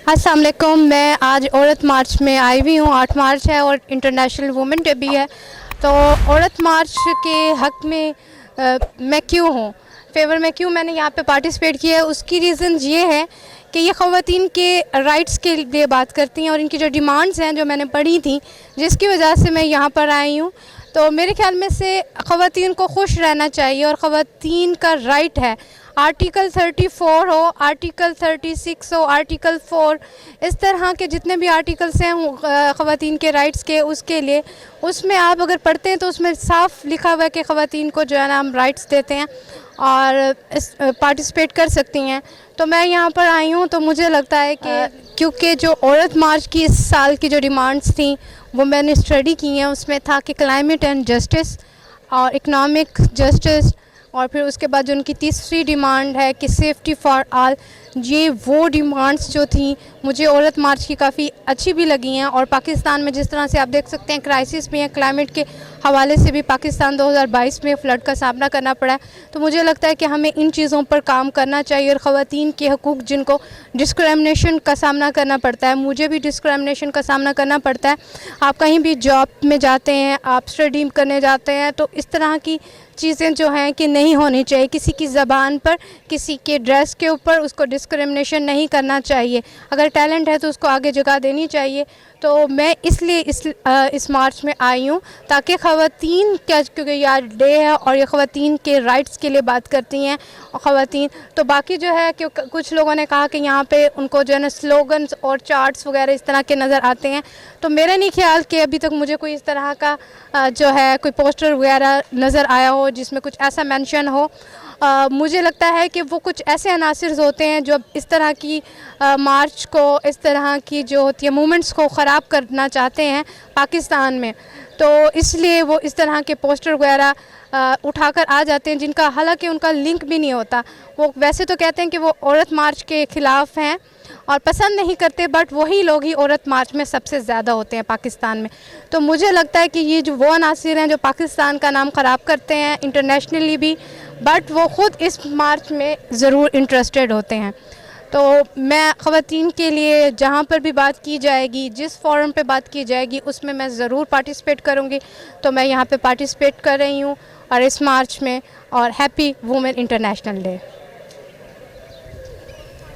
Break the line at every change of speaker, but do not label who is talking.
السلام علیکم. میں آج عورت مارچ میں آئی ہوئی ہوں. 8 مارچ ہے اور انٹرنیشنل وومن ڈے بھی ہے. تو عورت مارچ کے حق میں میں کیوں ہوں, میں نے یہاں پہ پارٹیسپیٹ کیا ہے, اس کی ریزن یہ ہے کہ یہ خواتین کے رائٹس کے لیے بات کرتی ہیں اور ان کی جو ڈیمانڈز ہیں جو میں نے پڑھی تھیں, جس کی وجہ سے میں یہاں پر آئی ہوں. تو میرے خیال میں سے خواتین کو خوش رہنا چاہیے اور خواتین کا رائٹ ہے. آرٹیکل 34 ہو, آرٹیکل 36 ہو, آرٹیکل 4, اس طرح کے جتنے بھی آرٹیکلس ہیں خواتین کے رائٹس کے, اس کے لیے اس میں آپ اگر پڑھتے ہیں تو اس میں صاف لکھا ہوا ہے کہ خواتین کو جو ہے نا ہم رائٹس دیتے ہیں اور پارٹیسپیٹ کر سکتی ہیں. تو میں یہاں پر آئی ہوں تو مجھے لگتا ہے کہ کیونکہ جو عورت مارچ کی اس سال کی جو ڈیمانڈس تھیں وہ میں نے اسٹڈی کی ہیں, اس میں تھا کہ کلائمیٹ اینڈ جسٹس اور اکنامک جسٹس, اور پھر اس کے بعد جو ان کی تیسری ڈیمانڈ ہے کہ سیفٹی فار آل. یہ وہ ڈیمانڈس جو تھیں مجھے عورت مارچ کی کافی اچھی بھی لگی ہیں. اور پاکستان میں جس طرح سے آپ دیکھ سکتے ہیں کرائسس بھی ہیں, کلائمیٹ کے حوالے سے بھی پاکستان 2022 میں فلڈ کا سامنا کرنا پڑا ہے. تو مجھے لگتا ہے کہ ہمیں ان چیزوں پر کام کرنا چاہیے. اور خواتین کے حقوق جن کو ڈسکرمنیشن کا سامنا کرنا پڑتا ہے, مجھے بھی ڈسکرمنیشن کا سامنا کرنا پڑتا ہے. آپ کہیں بھی جاب میں جاتے ہیں, آپ اسٹڈی کرنے جاتے ہیں, تو اس طرح کی چیزیں جو ہیں کہ نہیں ہونی چاہیے. کسی کی زبان پر, کسی کے ڈریس کے اوپر اس کو ڈسکرمنیشن نہیں کرنا چاہیے. اگر ٹیلنٹ ہے تو اس کو آگے جگہ دینی چاہیے. تو میں اس لیے اس مارچ میں آئی ہوں تاکہ خواتین کا, کیونکہ یہ ڈے ہے اور یہ خواتین کے رائٹس کے لیے بات کرتی ہیں خواتین. تو باقی جو ہے کہ کچھ لوگوں نے کہا کہ یہاں پہ ان کو جو ہے نا سلوگنز اور چارٹس وغیرہ اس طرح کے نظر آتے ہیں. تو میرا نہیں خیال کہ ابھی تک مجھے کوئی اس طرح کا جو ہے کوئی پوسٹر وغیرہ نظر آیا ہو جس میں کچھ ایسا مینشن ہو. مجھے لگتا ہے کہ وہ کچھ ایسے عناصر ہوتے ہیں جو اس طرح کی مارچ کو, اس طرح کی جو ہوتی ہے مومنٹس کو خراب کرنا چاہتے ہیں پاکستان میں. تو اس لیے وہ اس طرح کے پوسٹر وغیرہ اٹھا کر آ جاتے ہیں جن کا حالانکہ ان کا لنک بھی نہیں ہوتا. وہ ویسے تو کہتے ہیں کہ وہ عورت مارچ کے خلاف ہیں اور پسند نہیں کرتے, بٹ وہی لوگ ہی عورت مارچ میں سب سے زیادہ ہوتے ہیں پاکستان میں. تو مجھے لگتا ہے کہ یہ جو وہ عناصر ہیں جو پاکستان کا نام خراب کرتے ہیں انٹرنیشنلی بھی, بٹ وہ خود اس مارچ میں ضرور انٹرسٹڈ ہوتے ہیں. تو میں خواتین کے لیے جہاں پر بھی بات کی جائے گی, جس فورم پہ بات کی جائے گی, اس میں ضرور پارٹیسپیٹ کروں گی. تو میں یہاں پہ پارٹیسپیٹ کر رہی ہوں اور اس مارچ میں, اور ہیپی وومن انٹرنیشنل ڈے.